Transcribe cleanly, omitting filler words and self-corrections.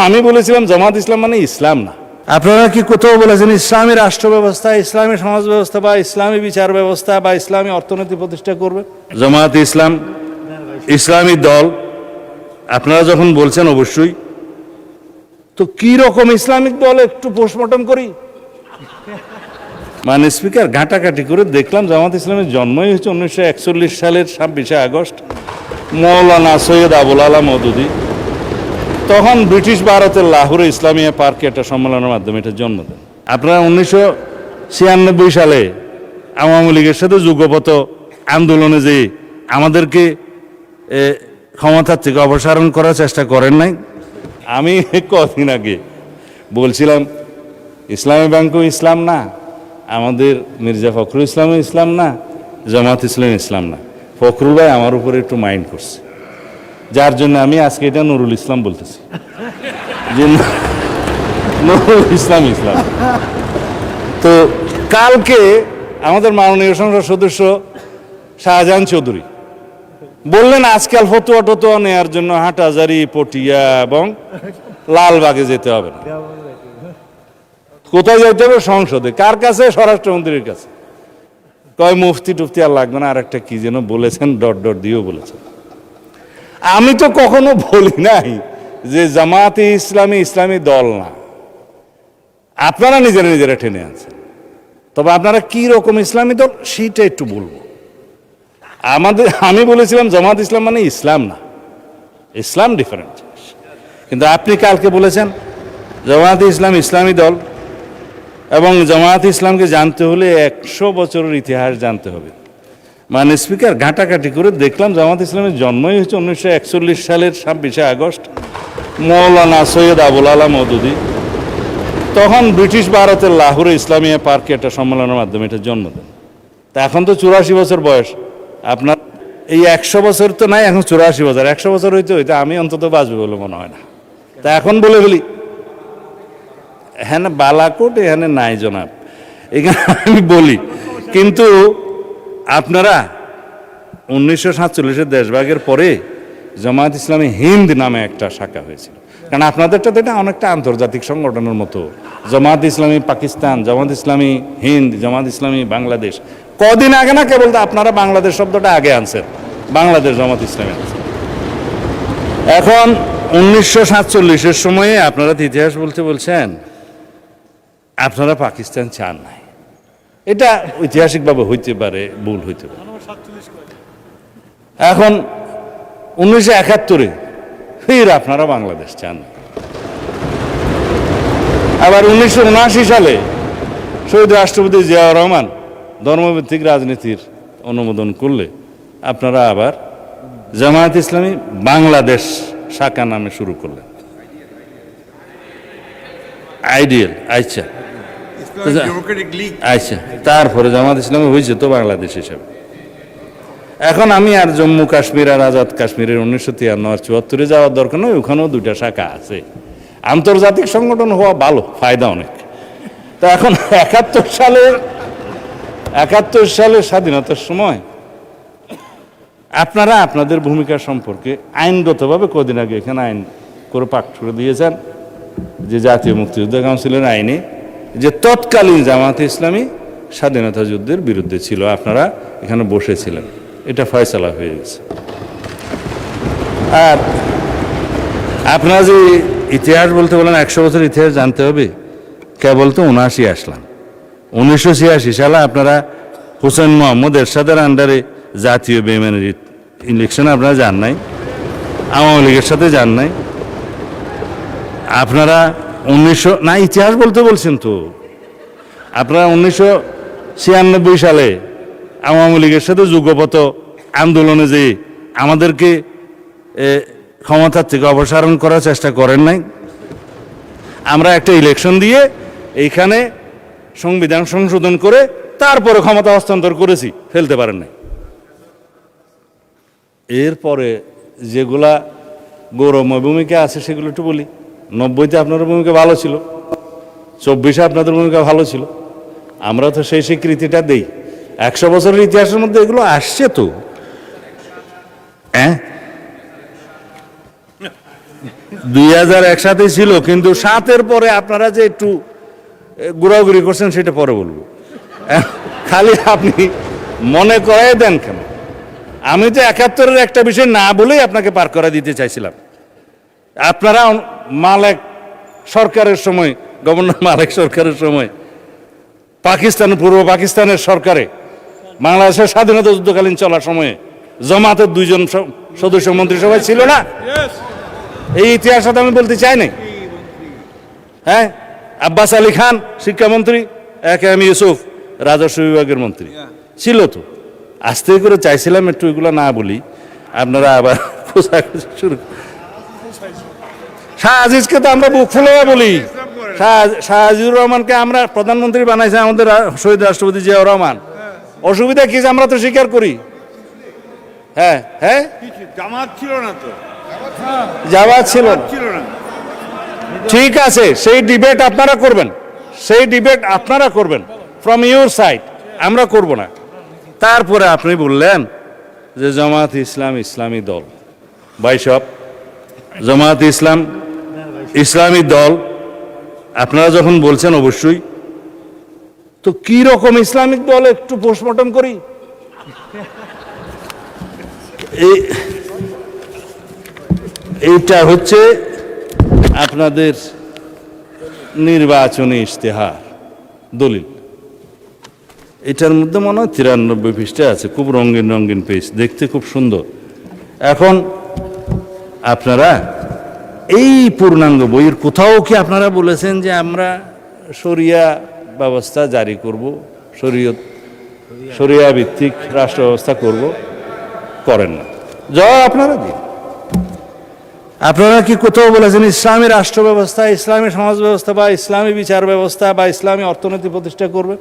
আমি বলেছিলাম জামাত ইসলাম মানে ইসলাম না। আপনারা কি কোথাও বলেছেন ইসলামী রাষ্ট্র ব্যবস্থা, ইসলামী সমাজ ব্যবস্থা বা ইসলামী বিচার ব্যবস্থা বা ইসলামী অর্থনীতি প্রতিষ্ঠা করবে? জামাত ইসলাম ইসলামী দল আপনারা যখন বলছেন অবশ্যই, তো কি রকম ইসলামিক দল একটু পোস্টমর্টম করি। মানে স্পিকার, ঘাটাঘাটি করে দেখলাম জামাত ইসলামের জন্মই হচ্ছে 1941 সালের 26শে আগস্ট, মৌলানা সৈয়দ আবুল আলা মওদুদী তখন ব্রিটিশ ভারতের লাহোরে ইসলামিয়া পার্কে একটা সম্মেলনের মাধ্যমে এটা জন্ম দেন। আপনারা 1996 সালে আওয়ামী লীগের সাথে যুগপত আন্দোলনে যে আমাদেরকে ক্ষমতার থেকে অপসারণ করার চেষ্টা করেন নাই? আমি কদিন আগে বলছিলাম ইসলামী ব্যাংকও ইসলাম না, আমাদের মির্জা ফখরুল ইসলামও ইসলাম না, জামাত ইসলাম ইসলাম না। ফখরুল ভাই আমার উপরে একটু মাইন্ড করছে, যার জন্য আমি আজকে এটা নুরুল ইসলাম বলতেছি, যে নুরুল ইসলাম ইসলাম। তো কালকে আমাদের মাননীয় সংসদ সদস্য শাহজাহান চৌধুরী বললেন আজকাল ফতুয়া টতুয়া নেওয়ার জন্য হাটহাজারী, পটিয়া এবং লালবাগে যেতে হবে না। কোথায় যেতে হবে? সংসদে। কার কাছে? স্বরাষ্ট্রমন্ত্রীর কাছে। কয় মুফতি টুফতি আর লাগবে না, আর একটা কি যেন বলেছেন, ডট ডট দিয়েও বলেছেন। আমি তো কখনো বলি নাই যে জামাতে ইসলামী ইসলামী দল না, আপনারা নিজেরা নিজেরা টেনে আনছেন। তবে আপনারা কি রকম ইসলামী দল সেইটা একটু বলবো। আমি বলেছিলাম জামাত ইসলাম মানে ইসলাম না, ইসলাম ডিফারেন্ট জিনিস। কিন্তু আপনি কালকে বলেছেন জামাত ইসলাম ইসলামী দল, এবং জামাত ইসলামকে জানতে হলে 100 বছরের ইতিহাস জানতে হবে। মানে স্পিকার, ঘাটাঘাটি করে দেখলাম জামাত ইসলামের জন্মই হচ্ছে 1941 সালের 26শে আগস্ট, মৌলানা সৈয়দ আবুল আলা মওদুদী তখন ব্রিটিশ ভারতের লাহোরে ইসলামিয়া পার্কে একটা সম্মেলনের মাধ্যমে এটা জন্ম দেন। তা এখন তো 84 বছর বয়স আপনার। এই 100 বছর তো নাই, এখন 84 বছর। 100 বছর হইতে হইতে আমি অন্তত বাঁচবো বলে মনে হয় না। তা এখন বলে ফেলি, হ্যাঁ না বালাকোট এখানে নাই জনাব, এখানে আমি বলি। কিন্তু আপনারা 1947 দেশভাগের পরে জামায়াত ইসলামী হিন্দ নামে একটা শাখা হয়েছিল, কারণ আপনাদেরটা তো এটা অনেকটা আন্তর্জাতিক সংগঠনের মতো। জামায়াত ইসলামী পাকিস্তান, জামায়াত ইসলামী হিন্দ, জামায়াত ইসলামী বাংলাদেশ। কদিন আগে না কেবল আপনারা বাংলাদেশ শব্দটা আগে আনছেন, বাংলাদেশ জামায়াত ইসলামী আনছেন। এখন 1947-এর সময়ে আপনারা ইতিহাস বলতে বলছেন আপনারা পাকিস্তান চান নাই। এটা ঐতিহাসিকভাবে হইতে পারে, ভুল হইতে পারে। এখন 1971-এ ফির আপনারা বাংলাদেশ চান। আবার 1979 সালে শহীদ রাষ্ট্রপতি জিয়াউর রহমান ধর্মভিত্তিক রাজনীতির অনুমোদন করলে আপনারা আবার জামায়াত ইসলামী বাংলাদেশ শাখা নামে শুরু করলেন, আইডিয়াল। আচ্ছা আচ্ছা, তারপরে জামায়াত ইসলামী হয়েছে তো বাংলাদেশ হিসাবে। এখন আমি আর জম্মু কাশ্মীর আর আজাদ কাশ্মীরের 1953 আর 74-এ যাওয়ার দরকার নয়, ওখানেও 2টা শাখা আছে। আন্তর্জাতিক সংগঠন হওয়া ভালো, ফায়দা অনেক। তো এখন 71 সালের স্বাধীনতার সময় আপনারা আপনাদের ভূমিকা সম্পর্কে আইনগতভাবে কদিন আগে এখানে আইন করে পাঠ করে দিয়েছেন যে জাতীয় মুক্তিযোদ্ধা কাউন্সিলের আইনে যে তৎকালীন জামায়াতে ইসলামী স্বাধীনতা যুদ্ধের বিরুদ্ধে ছিল, আপনারা এখানে বসেছিলেন, এটা ফয়সালা হয়ে গেছে। আর আপনারা যে ইতিহাস বলতে বলেন 100 বছর ইতিহাস জানতে হবে, কেবল তো 79 আসলাম। 1986 সালে আপনারা হোসেন মোহাম্মদ এরশাদের আন্ডারে জাতীয় বেইমানির ইলেকশনে আপনারা যান নাই, আওয়ামী লীগের সাথে যান নাই। আপনারা 1900 না, ইতিহাস বলতে বলছেন তো। আপনারা 1996 সালে আওয়ামী লীগের সাথে যুগপত আন্দোলনে যে আমাদেরকে ক্ষমতার থেকে অপসারণ করার চেষ্টা করেন নাই। আমরা একটা ইলেকশন দিয়ে এইখানে সংবিধান সংশোধন করে তারপরে ক্ষমতা হস্তান্তর করেছি, ফেলতে পারেন নাই। এরপরে যেগুলা গৌরবময় ভূমিকা আছে সেগুলো একটু বলি। 90-তে আপনাদের ভূমিকা ভালো ছিল, 24-এ আপনাদের ভূমিকা ভালো ছিল, আমরা তো সেই স্বীকৃতিটা দেই। 100 বছরের ইতিহাসের মধ্যে এগুলো আসছে তো। 2001 সাথে ছিল, কিন্তু 7-এর পরে আপনারা যে একটু ঘোরাঘুরি করছেন সেটা পরে বলবো। খালি আপনি মনে করাই দেন কেন? আমি তো 71-এর একটা বিষয় না বলেই আপনাকে পার করে দিতে চাইছিলাম। আপনারা মালেক সরকারের সময়, গভর্নর মালেক সরকারের সময় পাকিস্তান, পূর্ব পাকিস্তানের সরকারে বাংলাদেশের স্বাধীনতা যুদ্ধকালীন চলার সময়ে জামাতের 2 জন সদস্য মন্ত্রিসভায় ছিল না? এই ইতিহাস সাথে আমি বলতে চাই নাই। হ্যাঁ, আব্বাস আলী খান শিক্ষামন্ত্রী, এম ইউসুফ রাজস্ব বিভাগের মন্ত্রী ছিল। তো আস্তে করে চাইছিলাম একটু এগুলো না বলি, আপনারা আবার শুরু। শাহ আজিজকে তো আমরা বুক ফুলে বলি, শাহ আজিজুর রহমানকে আমরা প্রধানমন্ত্রী বানাইছে আমাদের শহীদ রাষ্ট্রপতি জিয়াউর রহমান। অসুবিধা কি আমরা তো স্বীকার করি। হ্যাঁ হ্যাঁ, জামাত ছিল না তো, জামাত ছিল না। ঠিক আছে, সেই ডিবেট আপনারা করবেন, সেই ডিবেট আপনারা করবেন ফ্রম ইউর সাইড, আমরা করব না। তারপরে আপনি বললেন যে জামাত ইসলাম ইসলামী দল। ভাই সব জামাত ইসলাম ইসলামী দল আপনারা যখন বলছেন, অবশ্যই তো কি রকম ইসলামিক দল একটু পোস্টমর্টম করি। এইটা হচ্ছে আপনাদের নির্বাচনী ইশতেহার দলিল। এটার মধ্যে মনে হয় 93 পৃষ্ঠা আছে, খুব রঙিন রঙিন পেজ, দেখতে খুব সুন্দর। এখন আপনারা এই পূর্ণাঙ্গ বইয়ের কোথাও কি আপনারা বলেছেন যে আমরা শরিয়া ব্যবস্থা জারি করব, শরিয়া ভিত্তিক রাষ্ট্র ব্যবস্থা করব? করেন না। জবাব আপনারা দিন। আপনারা কি কোথাও বলেছেন ইসলামী রাষ্ট্র ব্যবস্থা, ইসলামী সমাজ ব্যবস্থা বা ইসলামী বিচার ব্যবস্থা বা ইসলামী অর্থনীতি প্রতিষ্ঠা করবে?